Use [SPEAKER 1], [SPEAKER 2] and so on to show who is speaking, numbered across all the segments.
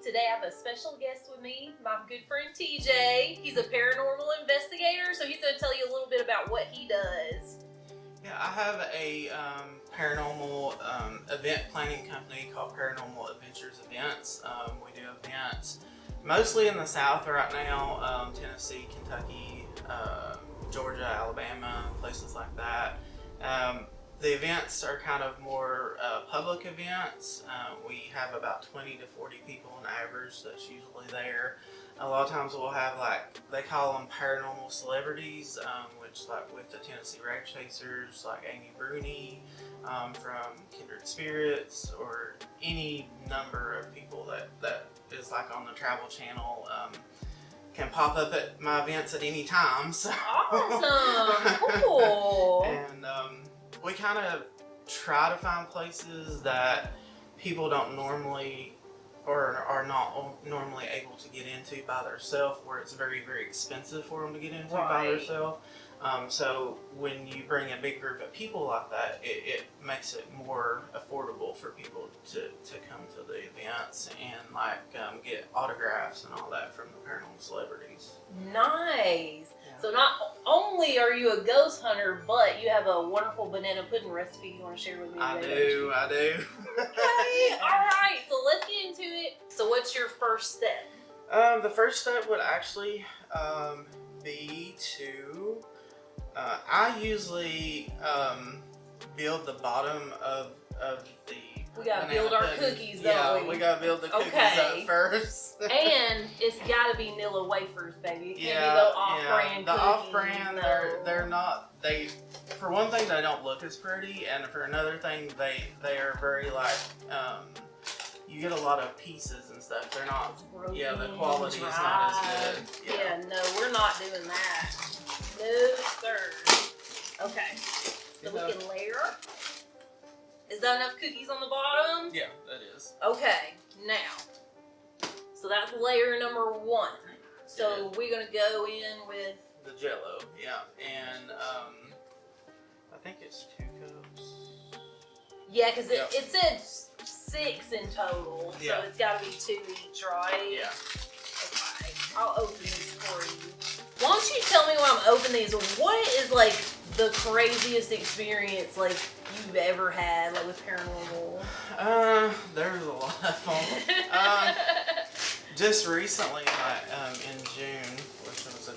[SPEAKER 1] Today I have a special guest with me, my good friend TJ. He's a paranormal investigator, so he's going to tell you a little bit about what he does.
[SPEAKER 2] Yeah, I have a paranormal event planning company called Paranormal Adventures Events. We do events mostly in the South right now, Tennessee, Kentucky, Georgia, Alabama, places like that. The events are kind of more public events. We have about 20 to 40 people on average that's usually there. A lot of times we'll have, like, they call them paranormal celebrities, which, like, with the Tennessee Rag Chasers, like Amy Bruni from Kindred Spirits, or any number of people that is, like, on the Travel Channel, can pop up at my events at any time. So.
[SPEAKER 1] Awesome! Cool!
[SPEAKER 2] And we kind of try to find places that people don't normally or are not normally able to get into by themselves, where it's very, very expensive for them to get into by themselves. So when you bring a big group of people like that, it makes it more affordable for people to come to the events and, like, get autographs and all that from the paranormal celebrities.
[SPEAKER 1] Nice. Yeah. So not only are you a ghost hunter, but you have a wonderful banana pudding recipe you want to share with me today.
[SPEAKER 2] I do.
[SPEAKER 1] Okay, alright, so let's get into it. So what's your first step?
[SPEAKER 2] The first step would actually be to, I usually build the bottom of the
[SPEAKER 1] We gotta build our cookies, though.
[SPEAKER 2] Yeah, we gotta build the cookies up first.
[SPEAKER 1] And it's gotta be Nilla wafers, baby. It can't be the off-brand
[SPEAKER 2] the
[SPEAKER 1] cookies.
[SPEAKER 2] off-brand, they're not, for one thing, they don't look as pretty, and for another thing, they are very, like, you get a lot of pieces and stuff. They're not, the quality is not as good.
[SPEAKER 1] Yeah, no, we're not doing that. No, sir. Okay, so we can layer. Is that enough cookies on the bottom?
[SPEAKER 2] Yeah, that is.
[SPEAKER 1] Okay, now, so that's layer number one. So we're gonna go in with
[SPEAKER 2] the Jello, and I think it's 2 cups.
[SPEAKER 1] Yeah, because it said 6 in total, so it's got to be 2 each, right?
[SPEAKER 2] Yeah.
[SPEAKER 1] Okay, I'll open these for you. Why don't you tell me while I'm opening these, what is, like, the craziest experience, like, you've ever had, like, with paranormal?
[SPEAKER 2] There's a lot of them. Just recently, in June, which was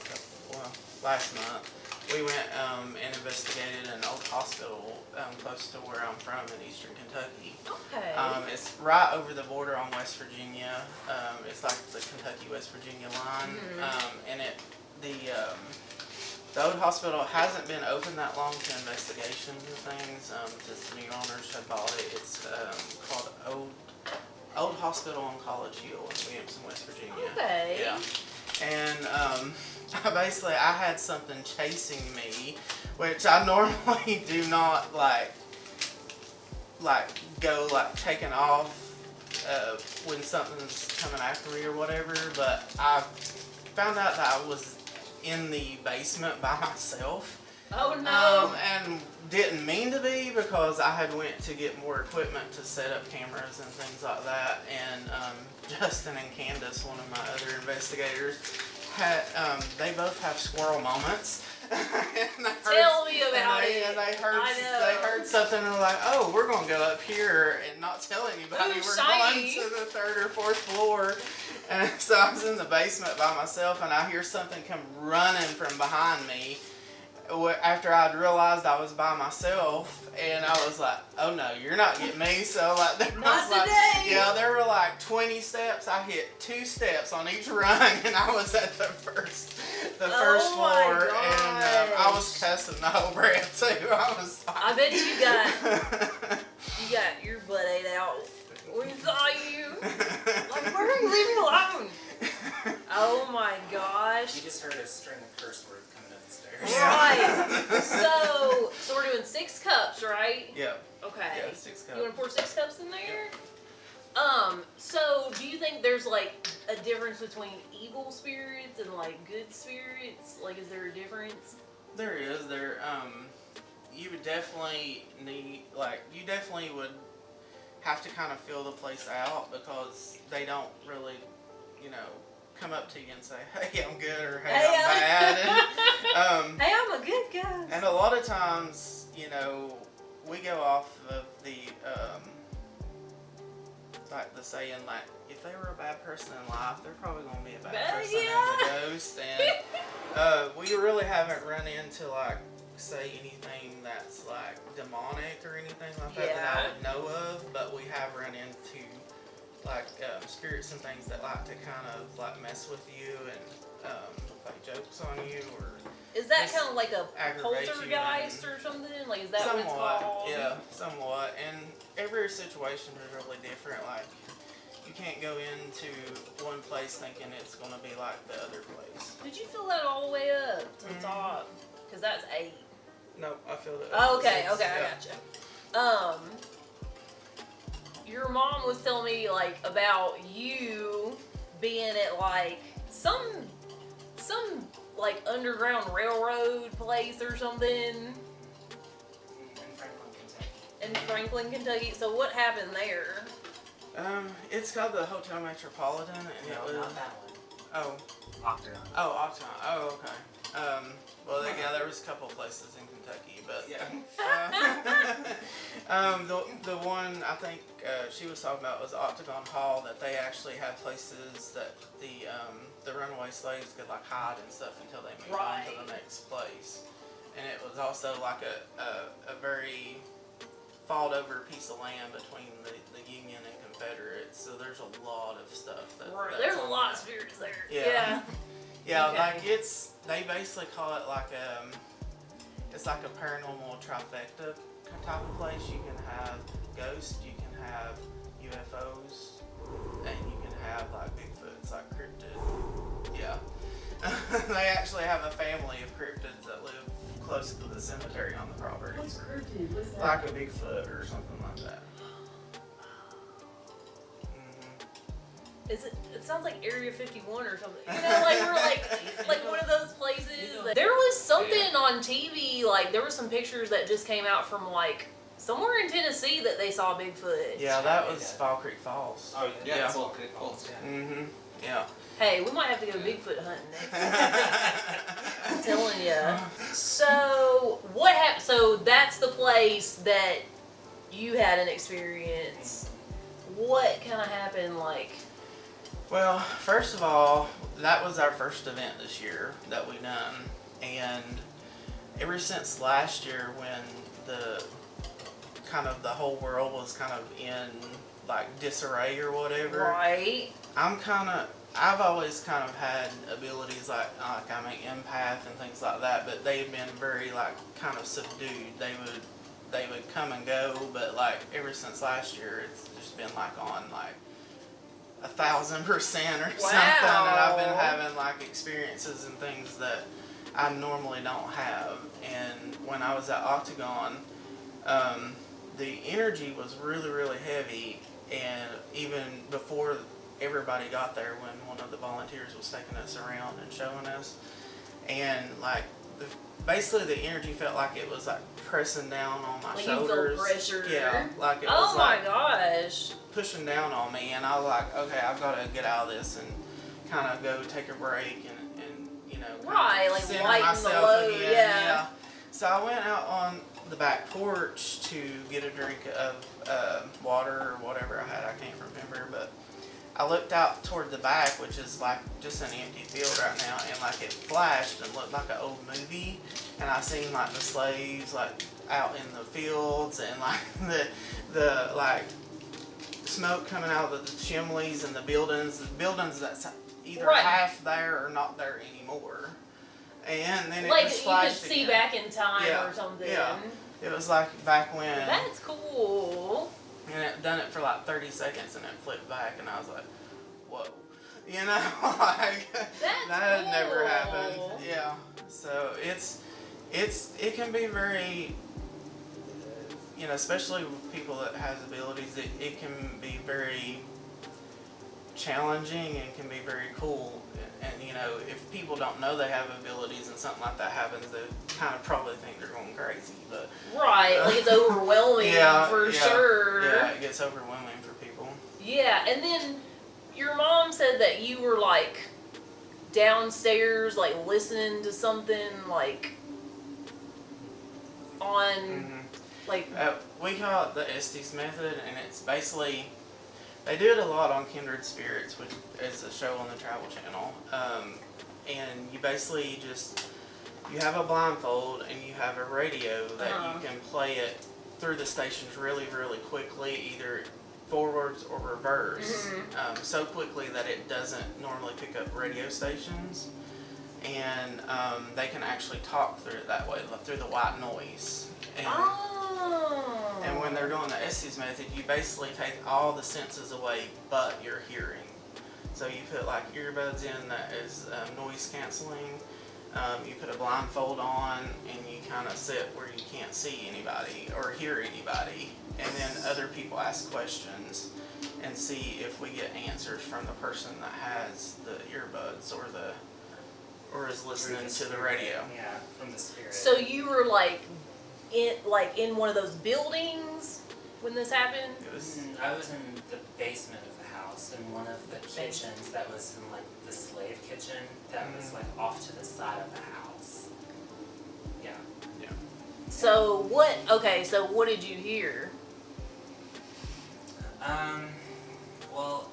[SPEAKER 2] last month, we went and investigated an old hospital close to where I'm from in eastern Kentucky.
[SPEAKER 1] Okay.
[SPEAKER 2] It's right over the border on West Virginia. It's like the Kentucky-West Virginia line.
[SPEAKER 1] Mm-hmm.
[SPEAKER 2] And the old hospital hasn't been open that long to investigations and things. Just the new owners had bought it. It's called Old Hospital on College Hill in Williamson, West Virginia.
[SPEAKER 1] Okay.
[SPEAKER 2] Yeah. And basically I had something chasing me, which I normally do not go taking off when something's coming after me or whatever, but I found out that I was in the basement by myself.
[SPEAKER 1] Oh no!
[SPEAKER 2] And didn't mean to be, because I had went to get more equipment to set up cameras and things like that, and Justin and Candace, one of my other investigators, had they both have squirrel moments.
[SPEAKER 1] Tell me about it.
[SPEAKER 2] And they heard something and they're like, oh, we're gonna go up here and not tell anybody. We're going to the 3rd or 4th floor. And so I was in the basement by myself, and I hear something come running from behind me. after I'd realized I was by myself, and I was like, oh no, you're not getting me. So like,
[SPEAKER 1] Not today.
[SPEAKER 2] Yeah, there were like 20 steps. I hit 2 steps on each rung, and I was at the first floor, and I was cussing the whole breath too. I was like,
[SPEAKER 1] I bet you got your butt ate out. We saw you. Like, where are you? Leave me alone. Oh my gosh.
[SPEAKER 3] You just heard a string of curse words coming up the stairs.
[SPEAKER 1] Right. So we're doing 6 cups, right?
[SPEAKER 2] Yeah.
[SPEAKER 1] Okay.
[SPEAKER 2] Yeah, 6 cups.
[SPEAKER 1] You want to pour 6 cups in there? So do you think there's like a difference between evil spirits and like good spirits? Like, is there a difference?
[SPEAKER 2] There is. You would definitely you definitely would have to kind of feel the place out, because they don't really, come up to you and say, hey, I'm good, or hey, I'm bad. And,
[SPEAKER 1] hey, I'm a good guy.
[SPEAKER 2] And a lot of times, we go off of the saying, like, if they were a bad person in life, they're probably going to be a bad person as a ghost. And we really haven't run into, like, say anything that's like demonic or anything like that that I would know of, but we have run into like spirits and things that like to kind of like mess with you and play jokes on you, or
[SPEAKER 1] is that kind of like a poltergeist or something? Like, is that
[SPEAKER 2] somewhat,
[SPEAKER 1] what it's called?
[SPEAKER 2] Yeah, somewhat. And every situation is really different. Like, you can't go into one place thinking it's going to be like the other place.
[SPEAKER 1] Did you fill that all the way up to the top? Because that's 8.
[SPEAKER 2] No, I feel that.
[SPEAKER 1] Oh, okay, I gotcha. Your mom was telling me like about you being at like some like underground railroad place or something
[SPEAKER 3] In Franklin, Kentucky.
[SPEAKER 1] in Franklin, Kentucky. So what happened there?
[SPEAKER 2] It's called the Hotel Metropolitan, and
[SPEAKER 3] No,
[SPEAKER 2] it was.
[SPEAKER 3] not that one.
[SPEAKER 2] Oh.
[SPEAKER 3] Octagon.
[SPEAKER 2] Oh, Octagon. Oh, okay. Well, there was a couple places in Kentucky, but
[SPEAKER 3] Yeah.
[SPEAKER 2] the one I think she was talking about was Octagon Hall. That they actually had places that the runaway slaves could like hide and stuff until they moved on to the next place. And it was also like a very fought over piece of land between the Union and Confederates. So there's a lot of stuff that's
[SPEAKER 1] There's a lot of
[SPEAKER 2] that.
[SPEAKER 1] spirits there.
[SPEAKER 2] Yeah. Yeah,
[SPEAKER 1] Okay.
[SPEAKER 2] like they basically call it like it's like a paranormal trifecta type of place. You can have ghosts, you can have UFOs, and you can have like Bigfoots, like cryptids. Yeah. They actually have a family of cryptids that live close to the cemetery on the property.
[SPEAKER 1] What's cryptid? What's that?
[SPEAKER 2] Like a Bigfoot or something like that.
[SPEAKER 1] It sounds like Area 51 or something. Like we're like one of those places. There was something on TV, like there were some pictures that just came out from like somewhere in Tennessee that they saw Bigfoot.
[SPEAKER 2] Yeah, that was Fall Creek Falls.
[SPEAKER 3] Oh, yeah.
[SPEAKER 2] Yeah.
[SPEAKER 3] Fall Creek Falls, yeah.
[SPEAKER 2] Mm-hmm. Yeah.
[SPEAKER 1] Hey, we might have to go Bigfoot hunting next. I'm telling you. So what happened? So that's the place that you had an experience. What kind of happened? Like,
[SPEAKER 2] well, first of all, that was our first event this year that we done, and ever since last year when the whole world was kind of in like disarray or whatever,
[SPEAKER 1] right?
[SPEAKER 2] I've always kind of had abilities like I'm an empath and things like that, but they've been very like kind of subdued. They would come and go, but like ever since last year, it's just been like on like 1,000% or something, and I've been having like experiences and things that I normally don't have. And when I was at Octagon, the energy was really, really heavy, and even before everybody got there, when one of the volunteers was taking us around and showing us, and like basically the energy felt like it was like pressing down on my shoulders.
[SPEAKER 1] You feel pressure.
[SPEAKER 2] Yeah, like it was
[SPEAKER 1] my
[SPEAKER 2] like
[SPEAKER 1] gosh,
[SPEAKER 2] pushing down on me, and I was like, okay, I've got to get out of this and kind of go take a break and
[SPEAKER 1] right, like
[SPEAKER 2] center
[SPEAKER 1] lighten
[SPEAKER 2] myself
[SPEAKER 1] the load.
[SPEAKER 2] again.
[SPEAKER 1] Yeah.
[SPEAKER 2] So I went out on the back porch to get a drink of water or whatever I had. I can't remember, but I looked out toward the back, which is like just an empty field right now, and like it flashed and looked like an old movie, and I seen like the slaves like out in the fields, and like the like smoke coming out of the chimneys and the buildings that's either
[SPEAKER 1] Right.
[SPEAKER 2] half there or not there anymore. And then it
[SPEAKER 1] Like
[SPEAKER 2] just
[SPEAKER 1] you
[SPEAKER 2] flashed
[SPEAKER 1] could see
[SPEAKER 2] again.
[SPEAKER 1] back in time
[SPEAKER 2] Yeah,
[SPEAKER 1] or something.
[SPEAKER 2] yeah. It was like back when,
[SPEAKER 1] That's cool.
[SPEAKER 2] and it done it for like 30 seconds and it flipped back, and I was like, whoa. You know, like
[SPEAKER 1] That's
[SPEAKER 2] that had never
[SPEAKER 1] cool.
[SPEAKER 2] happened. Yeah. So it can be very, you know, especially with people that has abilities, it can be very challenging and can be very cool. And you know, if people don't know they have abilities and something like that happens, they kind of probably think they're going crazy. But
[SPEAKER 1] Right, like it's overwhelming for sure.
[SPEAKER 2] Yeah, it gets overwhelming for people.
[SPEAKER 1] Yeah, and then your mom said that you were like downstairs, like listening to something like on like.
[SPEAKER 2] We call it the Estes method, and it's basically, they do it a lot on Kindred Spirits, which is a show on the Travel Channel. And you basically you have a blindfold and you have a radio that you can play it through the stations really, really quickly, either forwards or reverse, so quickly that it doesn't normally pick up radio stations. And they can actually talk through it that way, through the white noise. And when they're doing the Estes method, you basically take all the senses away but your hearing. So you put like earbuds in that is noise canceling. You put a blindfold on, and you kind of sit where you can't see anybody or hear anybody. And then other people ask questions and see if we get answers from the person that has the earbuds or is listening to the radio.
[SPEAKER 3] Yeah, from the spirit.
[SPEAKER 1] So you were like in one of those buildings when this happened?
[SPEAKER 3] I was in the basement of the house, in one of the kitchens that was in like the slave kitchen that was like off to the side of the house. Yeah.
[SPEAKER 2] Yeah.
[SPEAKER 1] So what did you hear?
[SPEAKER 3] Well,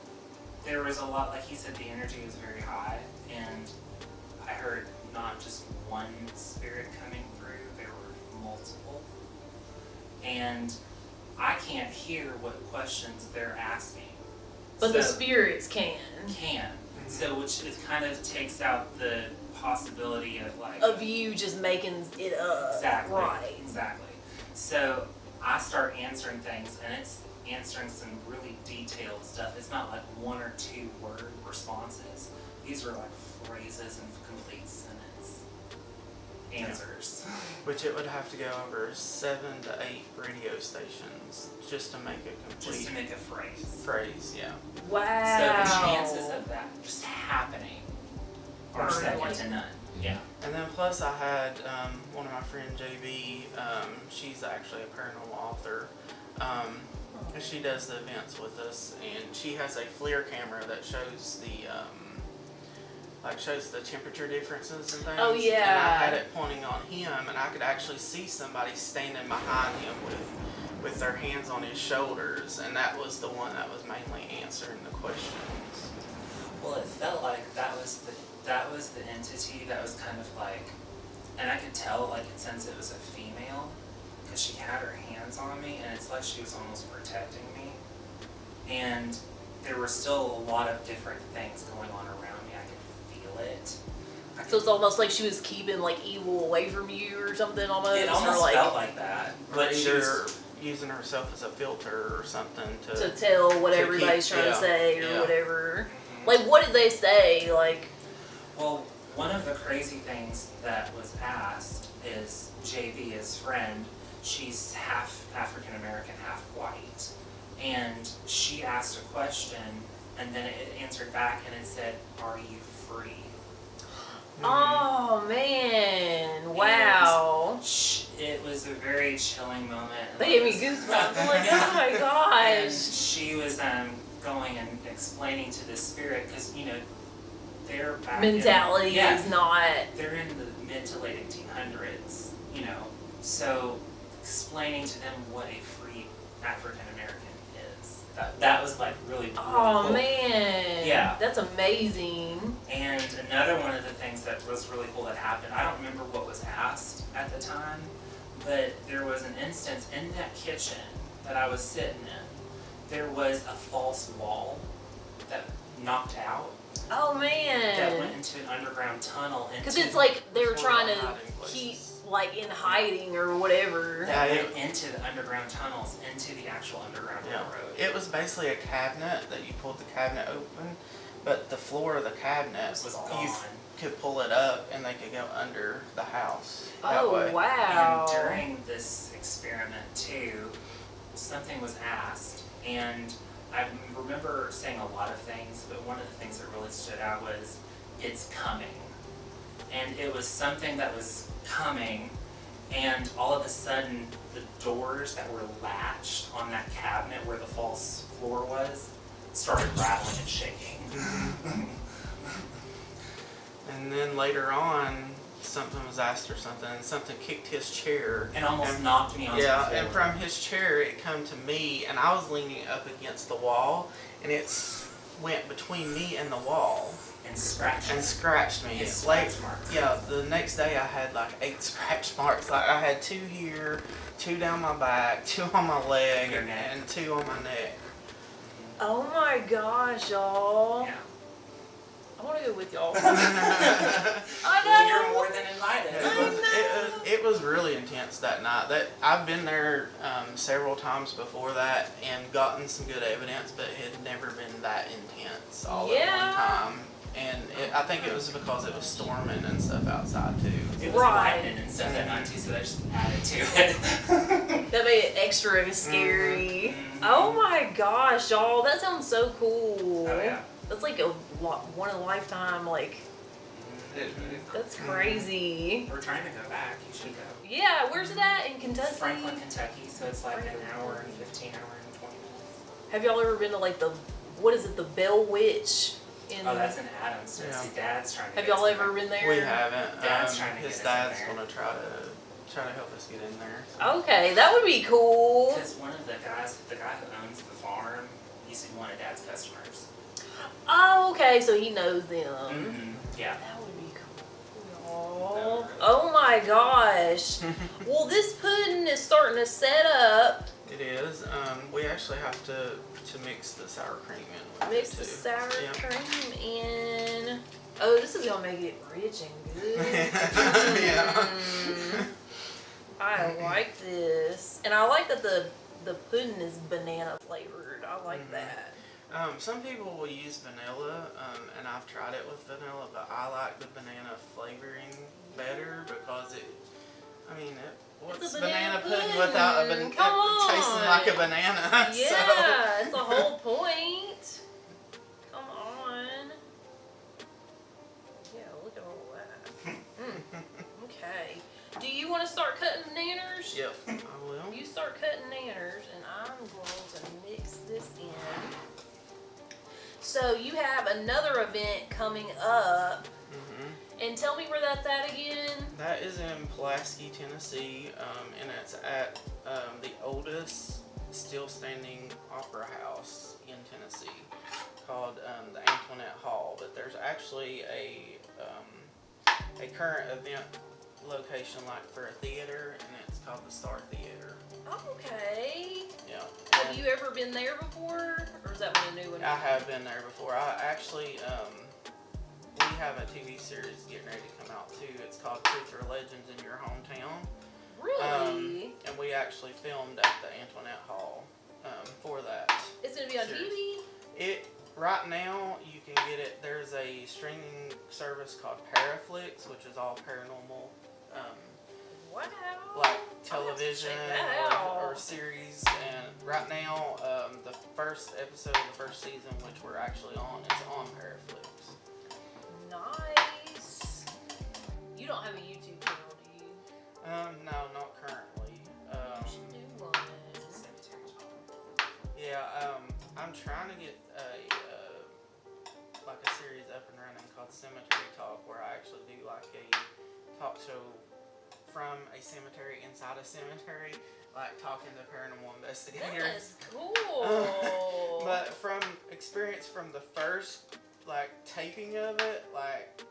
[SPEAKER 3] there was a lot, like he said, the energy was very high, and I heard not just one spirit coming through, there were multiple. And I can't hear what questions they're asking.
[SPEAKER 1] But the spirits can.
[SPEAKER 3] So which it kind of takes out the possibility of like
[SPEAKER 1] Of you just making it up.
[SPEAKER 3] Exactly.
[SPEAKER 1] Right.
[SPEAKER 3] Exactly. So I start answering things, and it's answering some really detailed stuff. It's not like one or two word responses. These are like phrases and complete sentence answers.
[SPEAKER 2] Which it would have to go over 7 to 8 radio stations just to make a complete
[SPEAKER 3] Just to make a phrase.
[SPEAKER 2] phrase, yeah.
[SPEAKER 1] Wow.
[SPEAKER 3] So the chances of that just happening are second to none. Yeah.
[SPEAKER 2] And then plus I had one of my friends, JB, she's actually a paranormal author. And she does the events with us, and she has a FLIR camera that shows the temperature differences and things.
[SPEAKER 1] Oh, yeah.
[SPEAKER 2] And I had it pointing on him, and I could actually see somebody standing behind him with their hands on his shoulders, and that was the one that was mainly answering the questions.
[SPEAKER 3] Well, it felt like that was the entity that was kind of like, and I could tell like since it was a female, because she had her hands on me, and it's like she was almost protecting me. And there were still a lot of different things going on around me. I could feel it.
[SPEAKER 1] So it's almost like she was keeping like evil away from you or something almost?
[SPEAKER 3] It almost
[SPEAKER 1] or like,
[SPEAKER 3] felt like that. But she
[SPEAKER 2] Either
[SPEAKER 3] was,
[SPEAKER 2] using herself as a filter or something
[SPEAKER 1] to tell what
[SPEAKER 2] to
[SPEAKER 1] everybody's
[SPEAKER 2] keep-
[SPEAKER 1] trying
[SPEAKER 2] yeah,
[SPEAKER 1] to say or
[SPEAKER 2] yeah.
[SPEAKER 1] whatever. Like, what did they say? Like,
[SPEAKER 3] well, one of the crazy things that was asked is JB, his friend, she's half African American, half white. And she asked a question, and then it answered back and it said, "Are you free?"
[SPEAKER 1] oh man, wow.
[SPEAKER 3] It was a very chilling moment.
[SPEAKER 1] They gave me goosebumps. I'm like, oh my
[SPEAKER 3] And
[SPEAKER 1] gosh.
[SPEAKER 3] she was going and explaining to the spirit, because, you know, they're back
[SPEAKER 1] Mentality
[SPEAKER 3] in, yeah,
[SPEAKER 1] is not.
[SPEAKER 3] they're in the mid to late 1800s, you know, so explaining to them what a free African American is That was like really, really
[SPEAKER 1] Oh
[SPEAKER 3] cool.
[SPEAKER 1] man.
[SPEAKER 3] Yeah.
[SPEAKER 1] That's amazing.
[SPEAKER 3] And another one of the things that was really cool that happened, I don't remember what was asked at the time, but there was an instance in that kitchen that I was sitting in. There was a false wall that knocked out.
[SPEAKER 1] Oh
[SPEAKER 3] That went
[SPEAKER 1] man.
[SPEAKER 3] into an underground tunnel.
[SPEAKER 1] Because it's like they were
[SPEAKER 2] It's one of
[SPEAKER 1] trying
[SPEAKER 2] the
[SPEAKER 1] to
[SPEAKER 2] hiding places.
[SPEAKER 1] keep like in hiding or whatever.
[SPEAKER 3] that
[SPEAKER 2] Yeah,
[SPEAKER 3] went into the underground tunnels, into the actual underground
[SPEAKER 2] Yeah.
[SPEAKER 3] railroad.
[SPEAKER 2] It was basically a cabinet that you pulled the cabinet open, but the floor of the cabinet,
[SPEAKER 3] Was
[SPEAKER 2] you
[SPEAKER 3] gone.
[SPEAKER 2] could pull it up and they could go under the house. That
[SPEAKER 1] Oh
[SPEAKER 2] way.
[SPEAKER 1] wow.
[SPEAKER 3] And during this experiment too, something was asked, and I remember saying a lot of things, but one of the things that really stood out was, "It's coming." And it was something that was coming, and all of a sudden, the doors that were latched on that cabinet where the false floor was, started rattling and shaking.
[SPEAKER 2] And then later on, something was asked or something, and something kicked his chair.
[SPEAKER 3] And almost knocked me onto the
[SPEAKER 2] Yeah,
[SPEAKER 3] floor.
[SPEAKER 2] and from his chair it come to me, and I was leaning up against the wall, and it went between me and the wall
[SPEAKER 3] And scratched
[SPEAKER 2] and scratched me.
[SPEAKER 3] And
[SPEAKER 2] Like,
[SPEAKER 3] scratch marks.
[SPEAKER 2] yeah, the next day I had like 8 scratch marks. Like I had 2 here, 2 down my back, 2 on my leg,
[SPEAKER 3] Your neck.
[SPEAKER 2] and 2 on my neck.
[SPEAKER 1] Oh my gosh, y'all.
[SPEAKER 3] Yeah.
[SPEAKER 1] I want to go with y'all.
[SPEAKER 2] it,
[SPEAKER 1] I
[SPEAKER 3] Well,
[SPEAKER 1] know.
[SPEAKER 3] you're more than invited.
[SPEAKER 2] it was really intense that night. That I've been there several times before that and gotten some good evidence, but it had never been that intense all at
[SPEAKER 1] Yeah.
[SPEAKER 2] one time. And I think it was because it was storming and stuff outside too.
[SPEAKER 3] It was
[SPEAKER 1] Right.
[SPEAKER 3] lightning and stuff that night too, so that just added to it.
[SPEAKER 1] That made it extra scary.
[SPEAKER 3] Mhm.
[SPEAKER 1] Oh my gosh, y'all. That sounds so cool.
[SPEAKER 3] Oh yeah.
[SPEAKER 1] That's like a one in a lifetime. Like, that's crazy.
[SPEAKER 3] We're trying to go back. You should go.
[SPEAKER 1] Yeah, where's it at? In Kentucky?
[SPEAKER 3] Franklin, Kentucky. So it's like an hour and 15 hour and 20 minutes.
[SPEAKER 1] Have y'all ever been to like the, what is it, the Bell Witch? In,
[SPEAKER 3] Oh, that's in Adams.
[SPEAKER 2] Yeah.
[SPEAKER 3] See, Dad's trying to.
[SPEAKER 1] have
[SPEAKER 3] get
[SPEAKER 1] y'all
[SPEAKER 3] us
[SPEAKER 1] ever
[SPEAKER 3] there.
[SPEAKER 1] been there?
[SPEAKER 2] We haven't.
[SPEAKER 3] Dad's trying to
[SPEAKER 2] his
[SPEAKER 3] get us in
[SPEAKER 2] dad's
[SPEAKER 3] there.
[SPEAKER 2] gonna try to help us get in there. So.
[SPEAKER 1] Okay, that would be cool.
[SPEAKER 3] Because one of the guy who owns the farm, used to be one of Dad's customers.
[SPEAKER 1] Oh, okay, so he knows them.
[SPEAKER 3] Mm-hmm. Yeah.
[SPEAKER 1] That would be cool.
[SPEAKER 3] That would
[SPEAKER 1] Y'all.
[SPEAKER 3] really be
[SPEAKER 1] Oh my gosh. Well, this pudding is starting to set up.
[SPEAKER 2] It is. We actually have to mix the sour cream in with
[SPEAKER 1] Mix
[SPEAKER 2] it
[SPEAKER 1] the
[SPEAKER 2] too.
[SPEAKER 1] sour
[SPEAKER 2] Yep.
[SPEAKER 1] cream in. Oh, this is gonna make it rich and good.
[SPEAKER 2] Yeah.
[SPEAKER 1] I like this, and I like that the pudding is banana flavored. I like that.
[SPEAKER 2] Some people will use vanilla, and I've tried it with vanilla, but I like the banana flavoring better because what's
[SPEAKER 1] a
[SPEAKER 2] banana
[SPEAKER 1] banana
[SPEAKER 2] pudding without a
[SPEAKER 1] pudding.
[SPEAKER 2] banana?
[SPEAKER 1] Come
[SPEAKER 2] Tasting
[SPEAKER 1] on.
[SPEAKER 2] like a banana.
[SPEAKER 1] Yeah, it's the whole point. Come on. Yeah, look at all that. Okay. Do you want to start cutting nanners?
[SPEAKER 2] So, yep, I will.
[SPEAKER 1] You start cutting nanners, and I'm going to mix this in. So you have another event coming up, and tell me where that's at again.
[SPEAKER 2] That is in Pulaski, Tennessee, and it's at the oldest still standing opera house in Tennessee called the Antoinette Hall. But there's actually a current event location like for a theater, and it's called the Star Theater.
[SPEAKER 1] Okay.
[SPEAKER 2] Yeah.
[SPEAKER 1] Have
[SPEAKER 2] And
[SPEAKER 1] you ever been there before, or is that one a new one?
[SPEAKER 2] I have been there before. I actually we have a TV series getting ready to come out too. It's called Truth or Legends in Your Hometown.
[SPEAKER 1] Really?
[SPEAKER 2] And we actually filmed at the Antoinette Hall for that.
[SPEAKER 1] It's gonna be on
[SPEAKER 2] series.
[SPEAKER 1] TV.
[SPEAKER 2] Right now you can get it. There's a streaming service called Paraflix, which is all paranormal,
[SPEAKER 1] Wow.
[SPEAKER 2] like television
[SPEAKER 1] check that out.
[SPEAKER 2] or series. And right now, the first episode of the first season, which we're actually on, is on Paraflix.
[SPEAKER 1] Nice. You don't have a YouTube channel, do you?
[SPEAKER 2] No, not currently.
[SPEAKER 1] You should do one.
[SPEAKER 2] Yeah, I'm trying to get a series up and running called Cemetery Talk, where I actually do like a talk show from a cemetery inside a cemetery, like talking to paranormal investigators.
[SPEAKER 1] That is cool.
[SPEAKER 2] But from experience from the first like taping of it, like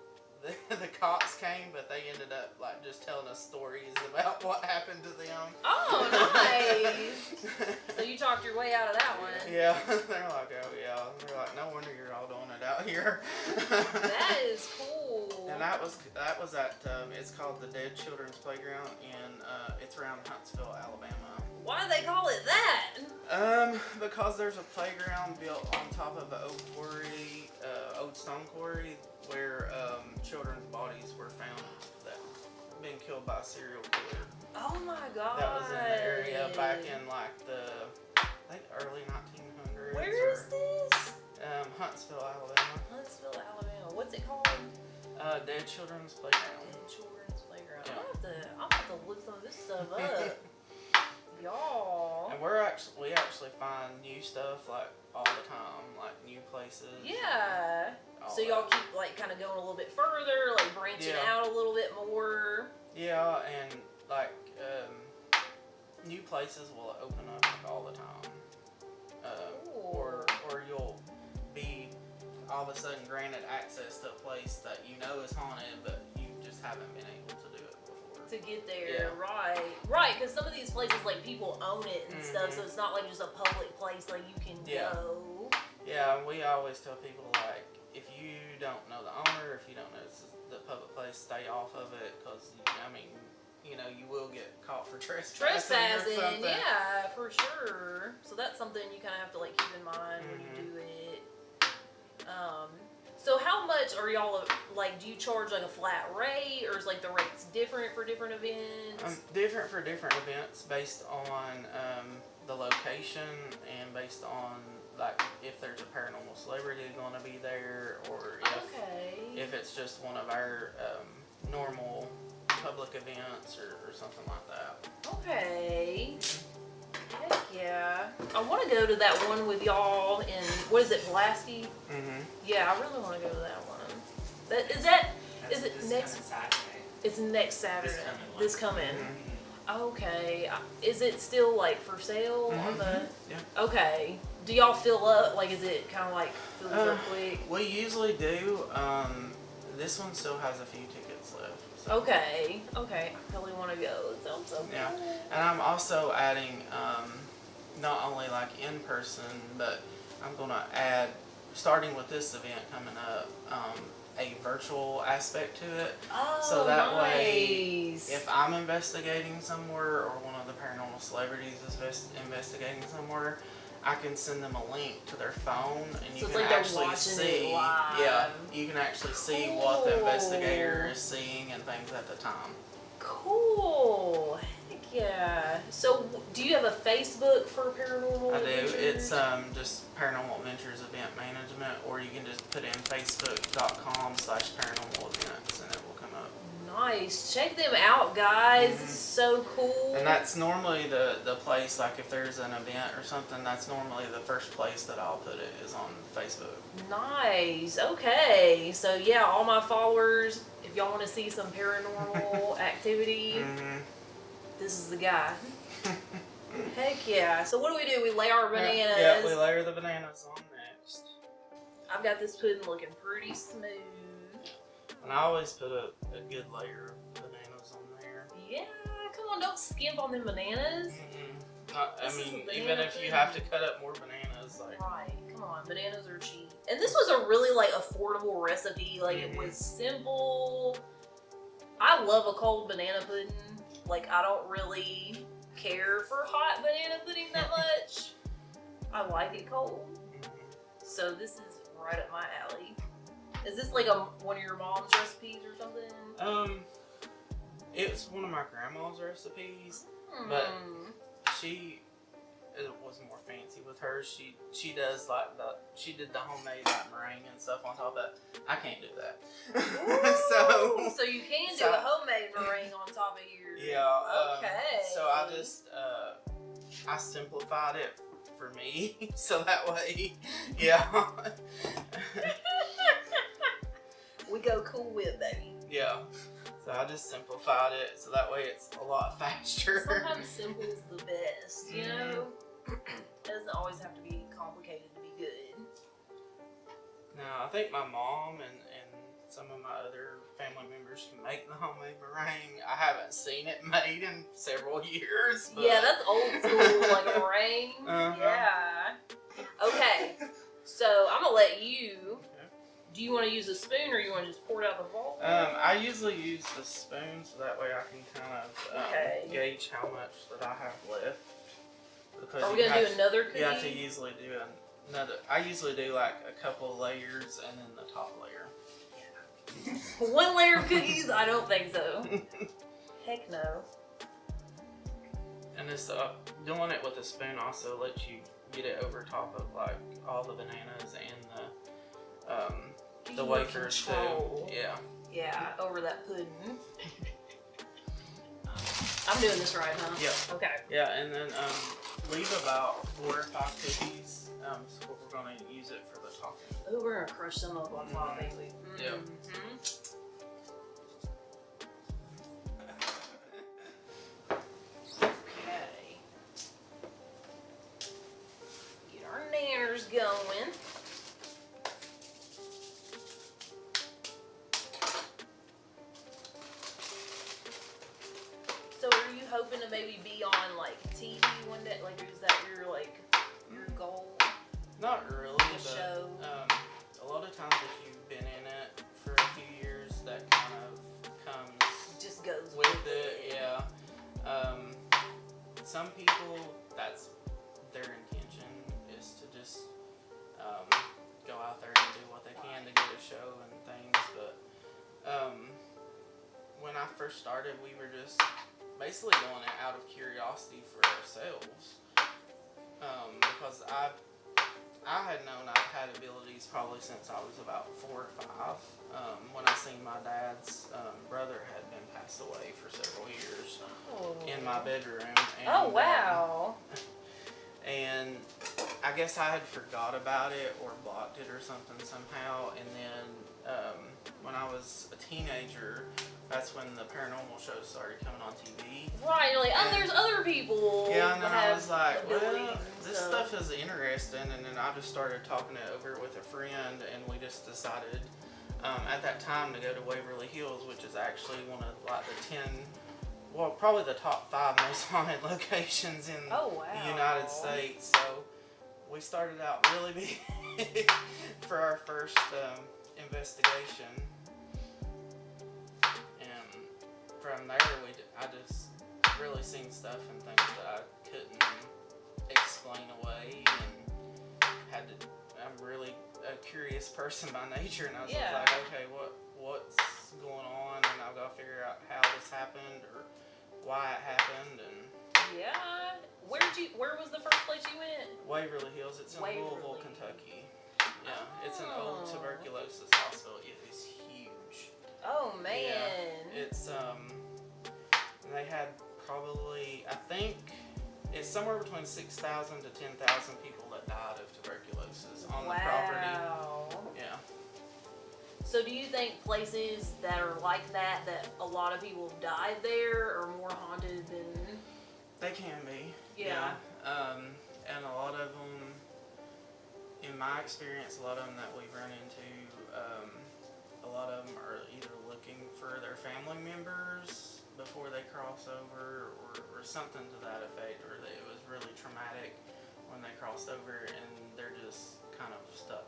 [SPEAKER 2] the cops came, but they ended up like just telling us stories about what happened to them.
[SPEAKER 1] Oh, nice. So you talked your way out of that one.
[SPEAKER 2] Yeah, they're like, oh yeah. They're like, no wonder you're all doing it out here.
[SPEAKER 1] That is cool.
[SPEAKER 2] And that was at it's called the Dead Children's Playground, and it's around Huntsville, Alabama.
[SPEAKER 1] Why do they call it that?
[SPEAKER 2] Because there's a playground built on top of an old stone quarry, where children's bodies were found that had been killed by a serial killer.
[SPEAKER 1] Oh my god.
[SPEAKER 2] That was in the area back in like the, I think, early 1900s.
[SPEAKER 1] Where is this?
[SPEAKER 2] Huntsville, Alabama.
[SPEAKER 1] Huntsville, Alabama. What's it called?
[SPEAKER 2] Dead Children's Playground.
[SPEAKER 1] Dead Children's Playground.
[SPEAKER 2] Yeah.
[SPEAKER 1] I'm gonna have to look some of this stuff up. Y'all.
[SPEAKER 2] And we actually find new stuff like all the time, like new places.
[SPEAKER 1] Yeah. So y'all keep like kind of going a little bit further, like branching out a little bit more.
[SPEAKER 2] Yeah, and like new places will open up like, all the time. Or you'll be all of a sudden granted access to a place that you know is haunted, but you just haven't been able to do it before.
[SPEAKER 1] To get there, right, because some of these places like people own it and stuff, so it's not like just a public place like you can go.
[SPEAKER 2] Yeah, and we always tell people like, if you don't know the owner, if you don't know it's the public place, stay off of it, because I mean, you know, you will get caught for trespassing or something.
[SPEAKER 1] Yeah, for sure. So that's something you kind of have to like keep in mind when you do it. So how much are y'all like? Do you charge like a flat rate, or is like the rates different for different events?
[SPEAKER 2] Different for different events based on the location and based on like if there's a paranormal celebrity going to be there, or if it's just one of our normal public events or something like that.
[SPEAKER 1] Okay. Heck yeah. I want to go to that one with y'all in, what is it, Pulaski? Yeah, I really want to go to that one. Is it next
[SPEAKER 3] Saturday?
[SPEAKER 1] It's next Saturday. This coming. Okay. Is it still like for sale on the?
[SPEAKER 2] Yeah.
[SPEAKER 1] Okay. Do y'all fill up? Like, is it kind of like fills up quick?
[SPEAKER 2] We usually do. This one still has a few tickets left. So.
[SPEAKER 1] Okay. I really want to go. It sounds so cool.
[SPEAKER 2] Yeah, and I'm also adding not only like in person, but I'm gonna add, starting with this event coming up, a virtual aspect to it.
[SPEAKER 1] Oh,
[SPEAKER 2] so that
[SPEAKER 1] nice.
[SPEAKER 2] way, if I'm investigating somewhere or one of the paranormal celebrities is investigating somewhere, I can send them a link to their phone, and you
[SPEAKER 1] So
[SPEAKER 2] can
[SPEAKER 1] like
[SPEAKER 2] actually see.
[SPEAKER 1] It live.
[SPEAKER 2] Yeah, you can actually see what the investigator is seeing and things at the time.
[SPEAKER 1] Cool. Heck yeah. So, do you have a Facebook for Paranormal
[SPEAKER 2] I do.
[SPEAKER 1] Adventures?
[SPEAKER 2] It's just Paranormal Adventures Event Management, or you can just put in facebook.com/paranormal events and it will come up.
[SPEAKER 1] Nice. Check them out, guys. This is so cool.
[SPEAKER 2] And that's normally the place, like if there's an event or something, that's normally the first place that I'll put it is on Facebook.
[SPEAKER 1] Nice. Okay. So, yeah, all my followers, if y'all want to see some paranormal activity, this is the guy. Heck yeah. So, what do? We lay our bananas.
[SPEAKER 2] Yeah, we layer the bananas on next.
[SPEAKER 1] I've got this pudding looking pretty smooth.
[SPEAKER 2] And I always put a good layer of bananas on there.
[SPEAKER 1] Yeah, come on, don't skimp on them bananas.
[SPEAKER 2] I mean, even if you have to cut up more bananas, like.
[SPEAKER 1] Right, come on, bananas are cheap. And this was a really like affordable recipe. Like it was simple. I love a cold banana pudding. Like I don't really care for hot banana pudding that much. I like it cold. So this is right up my alley. Is this like one of your mom's recipes or something?
[SPEAKER 2] It's one of my grandma's recipes, but it was more fancy with her. She does like she did the homemade like meringue and stuff on top of it. I can't do that.
[SPEAKER 1] so you can do a homemade meringue on top of yours.
[SPEAKER 2] Yeah.
[SPEAKER 1] Okay.
[SPEAKER 2] So I just I simplified it for me, so that way, yeah.
[SPEAKER 1] We go Cool Whip, baby.
[SPEAKER 2] Yeah. So I just simplified it so that way it's a lot faster.
[SPEAKER 1] Sometimes simple is the best, you know? It doesn't always have to be complicated to be good.
[SPEAKER 2] Now, I think my mom and some of my other family members can make the homemade meringue. I haven't seen it made in several years. But...
[SPEAKER 1] Yeah, that's old school, like a meringue.
[SPEAKER 2] Uh-huh.
[SPEAKER 1] Yeah. Okay, so I'm gonna let you.
[SPEAKER 2] Okay.
[SPEAKER 1] Do you want to use a spoon or you want to just pour it out the bowl?
[SPEAKER 2] I usually use the spoon so that way I can kind of
[SPEAKER 1] Okay.
[SPEAKER 2] gauge how much that I have left. Because
[SPEAKER 1] Are we gonna do another cookie?
[SPEAKER 2] You have to usually do another. I usually do like a couple of layers and then the top layer.
[SPEAKER 1] One layer of cookies? I don't think so. Heck no.
[SPEAKER 2] And this doing it with a spoon also lets you get it over top of like all the bananas and the wafers too. Yeah.
[SPEAKER 1] Yeah, over that pudding. I'm doing this right, huh?
[SPEAKER 2] Yeah.
[SPEAKER 1] Okay.
[SPEAKER 2] Yeah, and then leave about 4 or 5 cookies. So we're gonna use it for the topping.
[SPEAKER 1] Oh, we're gonna crush some up on top, ain't we?
[SPEAKER 2] Yep.
[SPEAKER 1] Okay. Get our nanners going. So are you hoping to maybe be on like TV one day? Like is that your goal?
[SPEAKER 2] Not really,
[SPEAKER 1] The
[SPEAKER 2] but
[SPEAKER 1] show.
[SPEAKER 2] A lot of times if you've been in it for a few years, that kind of comes
[SPEAKER 1] Just goes
[SPEAKER 2] with it. Yeah. Some people, that's their intention is to just go out there and do what they can to get a show and things. But when I first started, we were just basically doing it out of curiosity for ourselves. Because I had known I've had abilities probably since I was about 4 or 5. When I seen my dad's brother had been passed away for several years in my bedroom. And,
[SPEAKER 1] oh wow!
[SPEAKER 2] And I guess I had forgot about it or blocked it or something somehow. And then when I was a teenager, that's when the paranormal shows started coming on TV.
[SPEAKER 1] Right, you're like, oh, there's other people.
[SPEAKER 2] Yeah, and then
[SPEAKER 1] that
[SPEAKER 2] I was like, well,
[SPEAKER 1] abilities and
[SPEAKER 2] this stuff is interesting. And then I just started talking it over with a friend, and we just decided at that time to go to Waverly Hills, which is actually one of like the 10, well, probably the top 5 most haunted locations in the United States. So we started out really big for our first investigation. And from there, I just really seen stuff and things that I couldn't explain away, and I'm really a curious person by nature, and I was just like, okay, what's going on, and I've got to figure out how this happened or why it happened. And
[SPEAKER 1] yeah, where was the first place you went?
[SPEAKER 2] Waverly Hills. It's in Louisville, Kentucky. Yeah, it's an old tuberculosis hospital. It is huge.
[SPEAKER 1] Oh man.
[SPEAKER 2] Yeah, it's they had probably, I think it's somewhere between 6,000 to 10,000 people that died of tuberculosis on the property. Yeah.
[SPEAKER 1] So do you think places that are like that a lot of people have died there are more haunted than?
[SPEAKER 2] They can be.
[SPEAKER 1] Yeah.
[SPEAKER 2] And a lot of them, in my experience, a lot of them that we've run into, a lot of them are either looking for their family members before they cross over, or something to that effect, or that it was really traumatic when they crossed over and they're just kind of stuck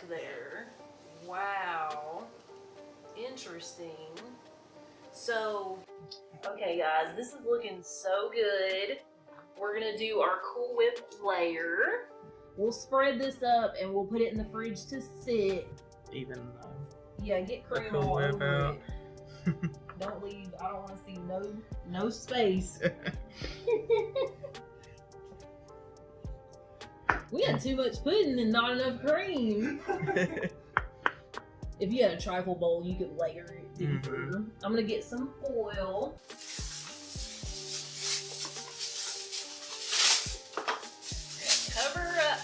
[SPEAKER 1] There. Wow. Interesting. So, okay guys, this is looking so good. We're gonna do our Cool Whip layer. We'll spread this up and we'll put it in the fridge to sit.
[SPEAKER 2] even
[SPEAKER 1] Yeah, get cream all over it. Don't leave. I don't want to see no space. We had too much pudding and not enough cream. If you had a trifle bowl, you could layer it deeper. I'm gonna get some foil. Cover up.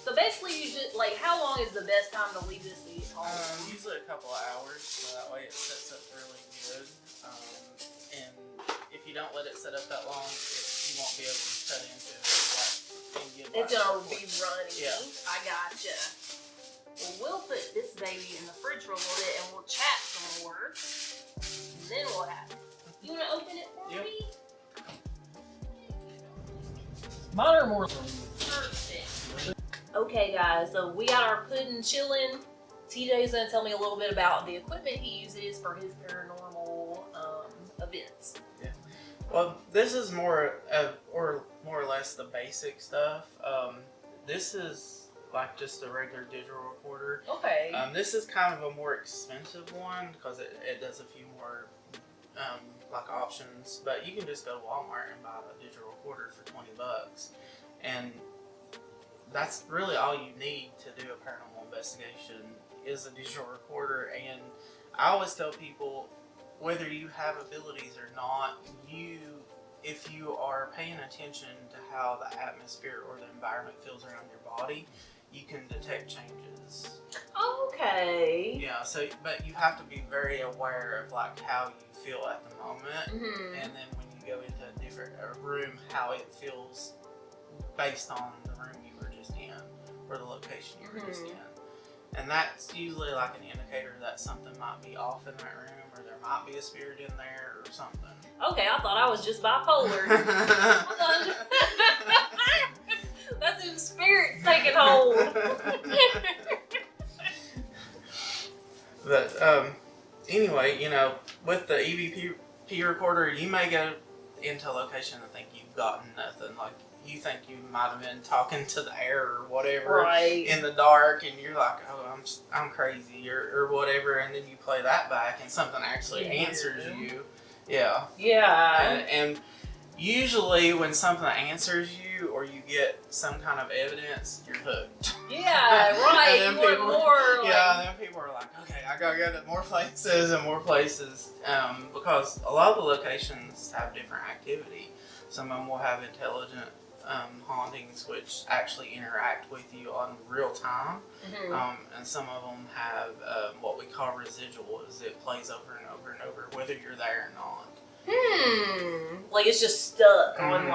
[SPEAKER 1] So basically, you just Like, how long is the best time to leave this seat on?
[SPEAKER 2] Usually a couple of hours, so that way it sets up really good. And if you don't let it set up that long, you won't be able to cut into it.
[SPEAKER 1] It's gonna be runny.
[SPEAKER 2] Yeah.
[SPEAKER 1] I gotcha. Well, we'll put this baby in the fridge for a little bit and we'll chat some more. And then we'll have it. You wanna open it for me?
[SPEAKER 4] Mine are more.
[SPEAKER 1] Perfect. Okay, guys, so we got our pudding chilling. TJ's gonna tell me a little bit about the equipment he uses for his paranormal events.
[SPEAKER 2] Well, this is more or less the basic stuff. This is like just a regular digital recorder.
[SPEAKER 1] Okay.
[SPEAKER 2] This is kind of a more expensive one because it does a few more like options. But you can just go to Walmart and buy a digital recorder for $20, and that's really all you need to do a paranormal investigation is a digital recorder. And I always tell people, whether you have abilities or not, if you are paying attention to how the atmosphere or the environment feels around your body, you can detect changes.
[SPEAKER 1] Okay.
[SPEAKER 2] Yeah, but you have to be very aware of like how you feel at the moment, and then when you go into a different room, how it feels based on the room you were just in or the location you were just in. And that's usually like an indicator that something might be off in that room, or there might be a spirit in there or something.
[SPEAKER 1] Okay, I thought I was just bipolar. That's them spirits taking hold.
[SPEAKER 2] But anyway, with the EVP recorder, you may go into a location and think you've gotten nothing. Like, you think you might have been talking to the air or whatever in the dark, and you're like, oh, I'm crazy or whatever, and then you play that back and something actually answers you. Yeah.
[SPEAKER 1] Yeah.
[SPEAKER 2] And usually when something answers you or you get some kind of evidence, you're hooked.
[SPEAKER 1] Yeah, right.
[SPEAKER 2] And
[SPEAKER 1] you want more.
[SPEAKER 2] Yeah, then people are like, okay, I gotta go to more places and more places, because a lot of the locations have different activity. Some of them will have intelligent hauntings which actually interact with you on real time, and some of them have what we call residual, is it plays over and over and over whether you're there or not.
[SPEAKER 1] Like it's just stuck on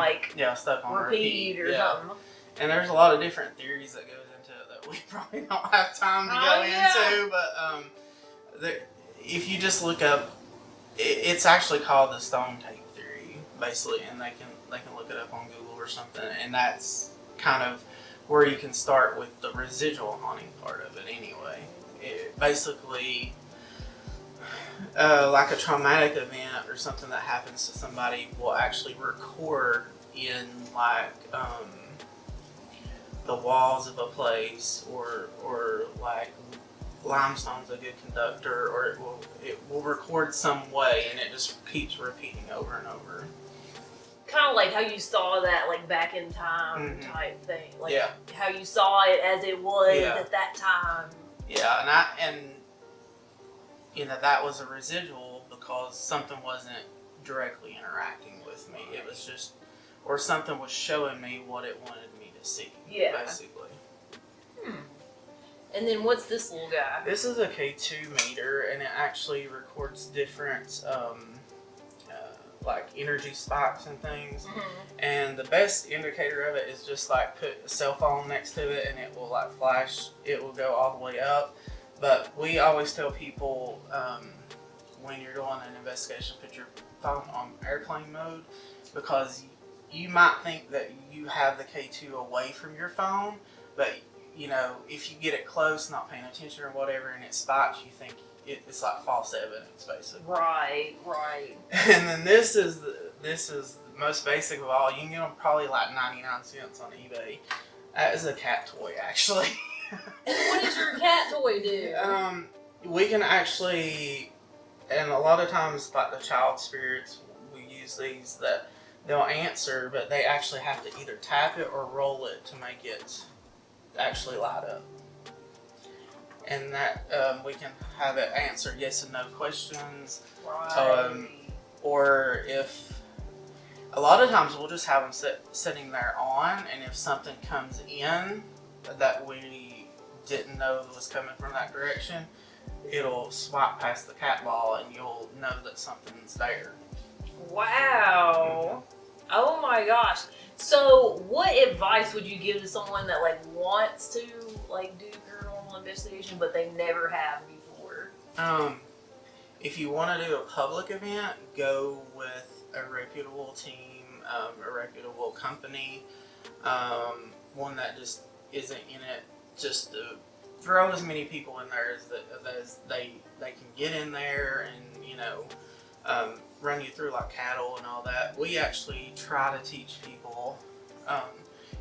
[SPEAKER 2] stuck on
[SPEAKER 1] repeat or something.
[SPEAKER 2] And there's a lot of different theories that goes into it that we probably don't have time to go into, but if you just look up, it's actually called the stone tape theory, basically, and they can look it up on Google or something, and that's kind of where you can start with the residual haunting part of it anyway. It basically, like a traumatic event or something that happens to somebody will actually record in like the walls of a place, or like limestone's a good conductor, or it will record some way, and it just keeps repeating over and over.
[SPEAKER 1] Kind of like how you saw that, like back in time type thing. Like how you saw it as it was at that time.
[SPEAKER 2] Yeah, and that was a residual because something wasn't directly interacting with me. It was just, or something was showing me what it wanted me to see.
[SPEAKER 1] Yeah.
[SPEAKER 2] Basically.
[SPEAKER 1] And then what's this little guy?
[SPEAKER 2] This is a K2 meter, and it actually records different like energy spikes and things. And the best indicator of it is just like put a cell phone next to it, and it will like flash. It will go all the way up. But we always tell people when you're doing an investigation, put your phone on airplane mode, because you might think that you have the K2 away from your phone, but if you get it close, not paying attention or whatever, and it spikes, you think it's like false evidence, basically.
[SPEAKER 1] Right.
[SPEAKER 2] And then this is the most basic of all. You can get them probably like 99 cents on eBay. That is a cat toy, actually.
[SPEAKER 1] And what does your cat toy do?
[SPEAKER 2] We can actually, and a lot of times, like the child spirits, we use these that they'll answer, but they actually have to either tap it or roll it to make it actually light up. And that we can have it answer yes and no questions.
[SPEAKER 1] Right.
[SPEAKER 2] Or if, a lot of times we'll just have them sitting there on, and if something comes in that we didn't know was coming from that direction, it'll swipe past the cat ball and you'll know that something's there.
[SPEAKER 1] Wow. Oh my gosh. So what advice would you give to someone that like wants to like do paranormal investigation but they never have before?
[SPEAKER 2] If you want to do a public event, go with a reputable team, a reputable company, one that just isn't in it just to throw as many people in there as they can get in there and, you know, run you through like cattle and all that. We actually try to teach people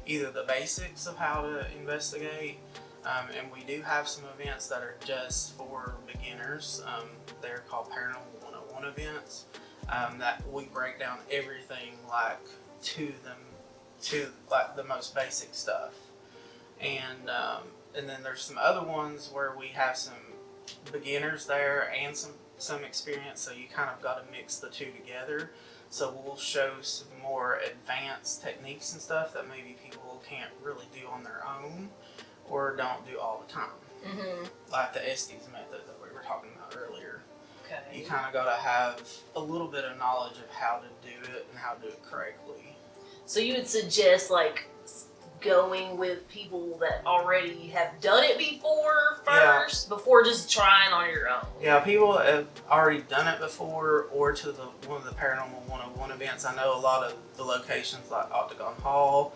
[SPEAKER 2] either the basics of how to investigate, and we do have some events that are just for beginners. They're called Paranormal 101 events, that we break down everything like to like the most basic stuff. And then there's some other ones where we have some beginners there and some experience, so you kind of got to mix the two together. So we'll show some more advanced techniques and stuff that maybe people can't really do on their own or don't do all the time.
[SPEAKER 1] Mm-hmm.
[SPEAKER 2] Like the Estes method that we were talking about earlier.
[SPEAKER 1] Okay.
[SPEAKER 2] You kind of got to have a little bit of knowledge of how to do it and how to do it correctly.
[SPEAKER 1] So you would suggest like going with people that already have done it before first, before just trying on your own?
[SPEAKER 2] Yeah, people that have already done it before, or to one of the Paranormal 101 events. I know a lot of the locations like Octagon Hall.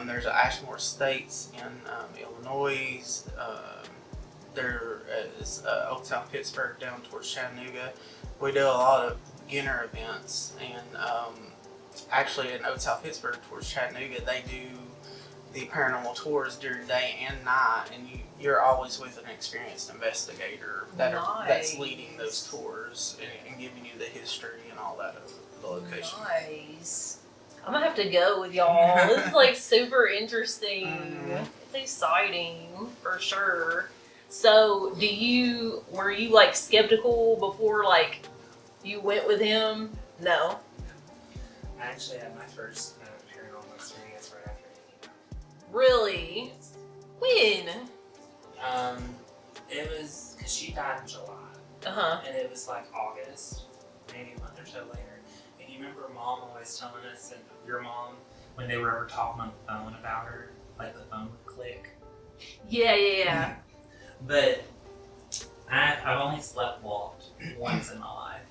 [SPEAKER 2] There's Ashmore Estates in Illinois. There is Old South Pittsburgh down towards Chattanooga. We do a lot of beginner events, and actually in Old South Pittsburgh towards Chattanooga, they do the paranormal tours during day and night, and you're always with an experienced investigator that's leading those tours and giving you the history and all that of the location.
[SPEAKER 1] Nice. I'm gonna have to go with y'all. This is like super interesting.
[SPEAKER 2] Mm-hmm.
[SPEAKER 1] It's exciting for sure. So were you like skeptical before like you went with him? No.
[SPEAKER 3] I actually had my first paranormal experience right after meeting him.
[SPEAKER 1] Really? When?
[SPEAKER 3] It was because she died in July, and it was like August, maybe a month or so later. And you remember Mom always telling us, and your mom, when they were ever talking on the phone about her, like the phone would click.
[SPEAKER 1] Yeah.
[SPEAKER 3] But I've only walked once in my life,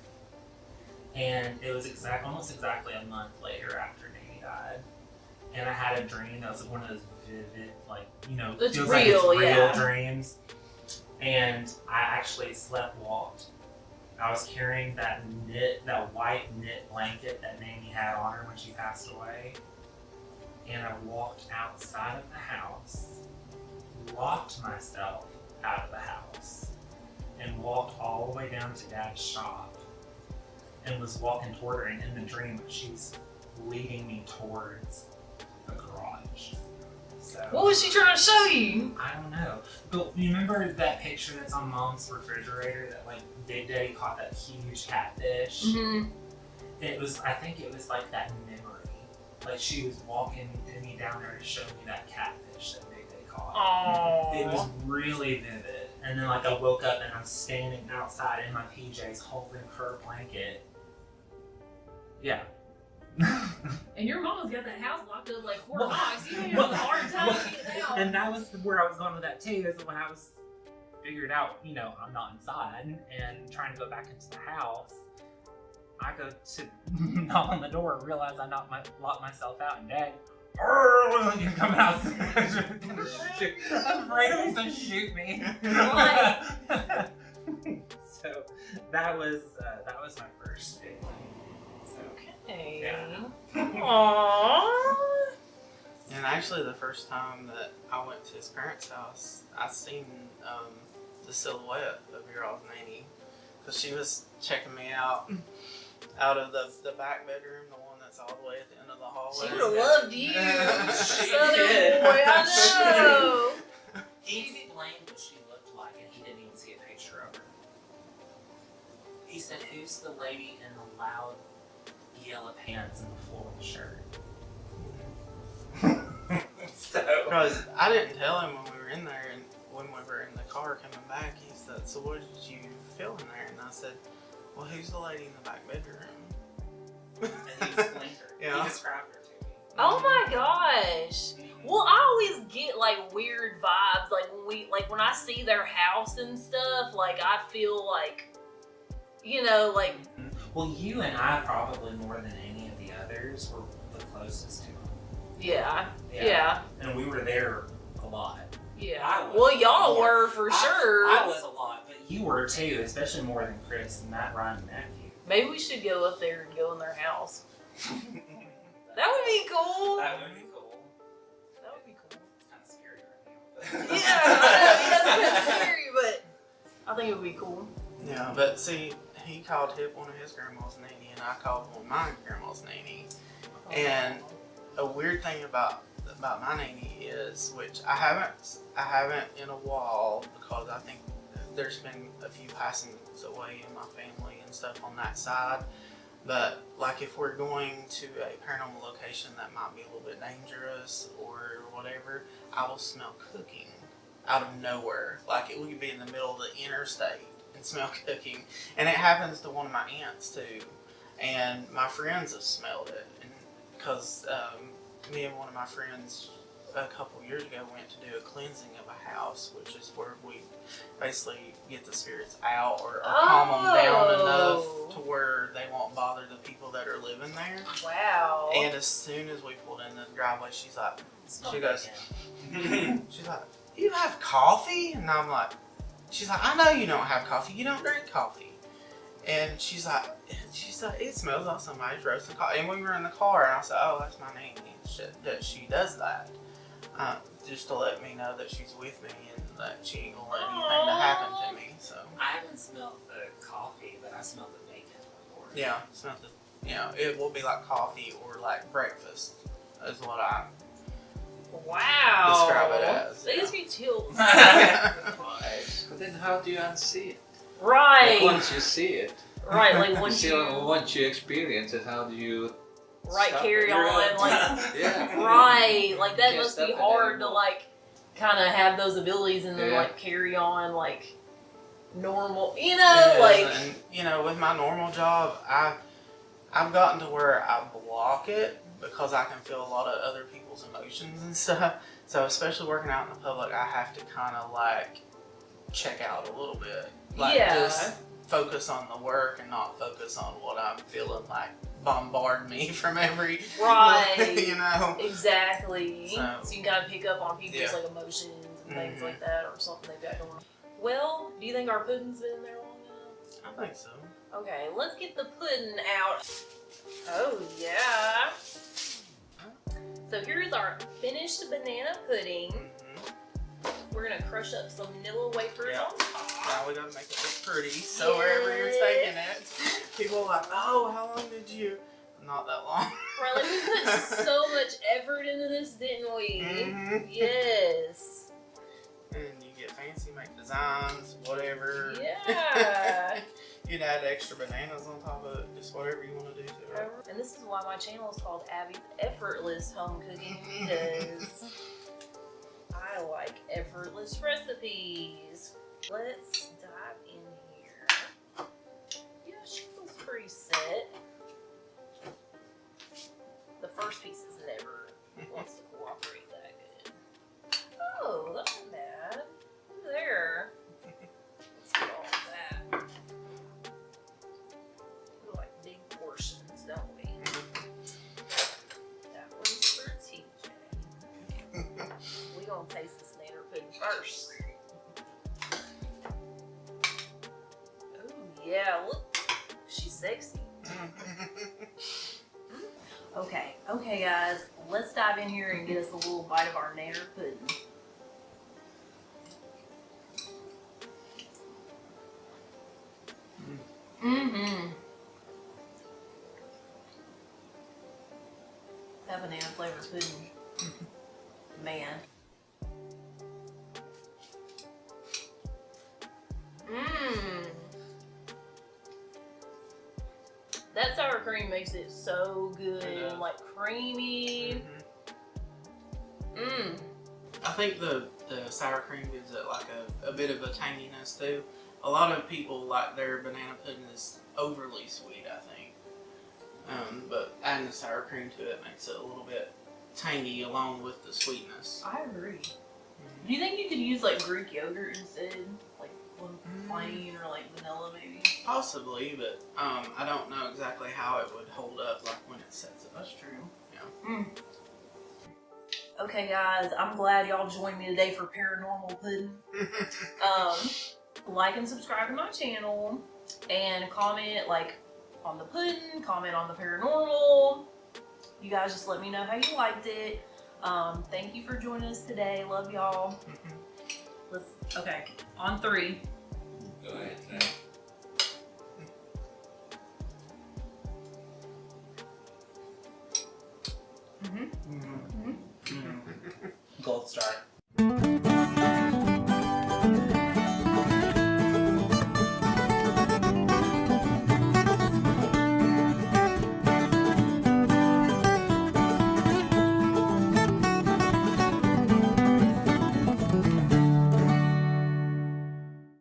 [SPEAKER 3] and it was almost exactly a month later after Nate died, and I had a dream that was one of those vivid, like, you know,
[SPEAKER 1] it's
[SPEAKER 3] feels
[SPEAKER 1] real,
[SPEAKER 3] like it's real
[SPEAKER 1] yeah.
[SPEAKER 3] dreams. And I actually walked. I was carrying that white knit blanket that Mamie had on her when she passed away, and I walked outside of the house, locked myself out of the house, and walked all the way down to Dad's shop, and was walking toward her, and in the dream she was leading me towards the garage. So,
[SPEAKER 1] What was she trying to show you?
[SPEAKER 3] I don't know. But you remember that picture that's on Mom's refrigerator that like Big Daddy caught that huge catfish?
[SPEAKER 1] Mm-hmm.
[SPEAKER 3] I think it was like that memory. Like she was walking me down there to show me that catfish that Big Daddy caught.
[SPEAKER 1] Aww.
[SPEAKER 3] It was really vivid. And then like I woke up and I'm standing outside in my PJs holding her blanket. Yeah.
[SPEAKER 1] And your mom's got that house locked up like 4 blocks. You ain't have a hard time getting out.
[SPEAKER 3] And that was where I was going with that too, is when I was figured out, you know, I'm not inside and trying to go back into the house. I go to knock on the door and realize I locked myself out, and Dad, you're coming out. I'm afraid he's gonna shoot me. So that was my first big one.
[SPEAKER 1] Okay.
[SPEAKER 3] Yeah.
[SPEAKER 1] Aww.
[SPEAKER 2] And actually, the first time that I went to his parents' house, I seen the silhouette of your old nanny, because she was checking me out of the back bedroom, the one that's all the way at the end of the hallway.
[SPEAKER 1] She would have loved you.
[SPEAKER 3] She
[SPEAKER 1] Southern
[SPEAKER 3] did.
[SPEAKER 1] boy, I know.
[SPEAKER 3] He explained what she looked like, and he didn't even see a picture of her. He said, "Who's the lady in the loud yellow pants and the floral shirt?" So
[SPEAKER 2] Because I didn't tell him when we were in there, and when we were in the car coming back, he said, "So what did you feel in there?" And I said, "Well, who's the lady in the back bedroom?"
[SPEAKER 3] And he explained her.
[SPEAKER 2] Yeah.
[SPEAKER 3] He described her to me.
[SPEAKER 1] Oh my gosh. Well, I always get like weird vibes, like when I see their house and stuff, like I feel like, you know, like.
[SPEAKER 3] Well, you and I probably more than any of the others were the closest to him.
[SPEAKER 1] Yeah.
[SPEAKER 3] And we were there a lot.
[SPEAKER 1] Yeah.
[SPEAKER 3] I was
[SPEAKER 1] Well, y'all
[SPEAKER 3] more.
[SPEAKER 1] were for sure.
[SPEAKER 3] I was a lot, but you were too, especially more than Chris, Matt, Ryan, and Matthew.
[SPEAKER 1] Maybe we should go up there and go in their house. That would be cool.
[SPEAKER 3] That would be cool.
[SPEAKER 1] That would be cool.
[SPEAKER 3] It's kind of scary right now.
[SPEAKER 1] Yeah, that's kind of scary, but I think it would be cool.
[SPEAKER 2] Yeah, but see, he called Hip one of his grandma's nanny, and I called one of my grandma's nanny. And a weird thing about my nanny is, which I haven't in a while, because I think there's been a few passings away in my family and stuff on that side. But like if we're going to a paranormal location that might be a little bit dangerous or whatever, I will smell cooking out of nowhere. Like it would be in the middle of the interstate and smell cooking. And it happens to one of my aunts too. And my friends have smelled it. And because me and one of my friends a couple years ago went to do a cleansing of a house, which is where we basically get the spirits out or calm them down enough to where they won't bother the people that are living there.
[SPEAKER 1] Wow.
[SPEAKER 2] And as soon as we pulled in the driveway, she's like, she's like, "You have coffee?" And I'm like, she's like, "I know you don't have coffee. You don't drink coffee." And she's like, "It smells like somebody's roasting coffee." And we were in the car, and I said, "Oh, that's my nanny. That she does that." Just to let me know that she's with me and that she ain't gonna let anything to happen to me. So
[SPEAKER 3] I haven't smelled the coffee, but I smelled the bacon before.
[SPEAKER 2] yeah, it's not it will be like coffee or like breakfast is what I
[SPEAKER 1] Wow.
[SPEAKER 2] describe it as.
[SPEAKER 1] That gives me chills.
[SPEAKER 5] But then how do you unsee it?
[SPEAKER 1] Right.
[SPEAKER 5] Like once you see it,
[SPEAKER 1] Right, like once
[SPEAKER 5] once you experience it, how do you? Stop
[SPEAKER 1] carry
[SPEAKER 5] it?
[SPEAKER 1] on, like
[SPEAKER 5] Yeah.
[SPEAKER 1] right, like that
[SPEAKER 5] Can't
[SPEAKER 1] must be
[SPEAKER 5] stop it
[SPEAKER 1] hard to
[SPEAKER 5] anymore.
[SPEAKER 1] like kind of have those abilities and then
[SPEAKER 5] Yeah.
[SPEAKER 1] like carry on like normal, you know, like
[SPEAKER 2] and you know, with my normal job, I've gotten to where I block it because I can feel a lot of other people's emotions and stuff. So especially working out in the public, I have to kind of like check out a little bit, like just focus on the work and not focus on what I'm feeling like bombard me from every
[SPEAKER 1] right,
[SPEAKER 2] you know.
[SPEAKER 1] exactly.
[SPEAKER 2] So
[SPEAKER 1] So you can kind of pick up on people's
[SPEAKER 2] Yeah.
[SPEAKER 1] like emotions and things
[SPEAKER 2] Mhm.
[SPEAKER 1] like that, or something they've got going on. Well, do you think our pudding's been in there long enough?
[SPEAKER 2] I think so.
[SPEAKER 1] Okay, let's get the pudding out. Oh yeah. So here's our finished banana pudding. We're gonna crush up some vanilla wafers
[SPEAKER 2] Yeah.
[SPEAKER 1] on top.
[SPEAKER 2] Now we gotta make it look pretty. So wherever you're taking it, people are like, "Oh, how long did you?" Not that long.
[SPEAKER 1] Right, like we put so much effort into this, didn't we?
[SPEAKER 2] Mhm.
[SPEAKER 1] Yes.
[SPEAKER 2] And you get fancy, make designs, whatever.
[SPEAKER 1] Yeah.
[SPEAKER 2] You can add extra bananas on top of it, just whatever you want to do to it.
[SPEAKER 1] And this is why my channel is called Abby's Effortless Home Cooking, because I like effortless recipes. Let's dive in here. Yeah, she feels pretty set. The first piece is never wants to cooperate that good. Oh, that's not bad. Look there. Let's get all of that. We like big portions, don't we? That one's for TJ. We gonna taste this nanner pudding first. Oh yeah, look, she's sexy. Okay guys, let's dive in here and get us a little bite of our nanner pudding. Mm-hmm. That banana flavored pudding. Man. Mmm. That sour cream makes it so good and like creamy.
[SPEAKER 2] Mhm.
[SPEAKER 1] Mmm.
[SPEAKER 2] I think the the sour cream gives it like a bit of a tanginess too. A lot of people like their banana pudding is overly sweet, I think. But adding the sour cream to it makes it a little bit tangy along with the sweetness.
[SPEAKER 1] I agree. Do you think you could use like Greek yogurt instead? Like plain or like vanilla maybe?
[SPEAKER 2] Possibly, but I don't know exactly how it would hold up like when it sets up.
[SPEAKER 1] That's true.
[SPEAKER 2] Yeah.
[SPEAKER 1] Okay guys, I'm glad y'all joined me today for Paranormal Pudding. Like and subscribe to my channel and comment like on the pudding, comment on the paranormal. You guys just let me know how you liked it. Thank you for joining us today. Love y'all. Okay, on 3.
[SPEAKER 5] Go ahead, Gregg.
[SPEAKER 3] Gold star.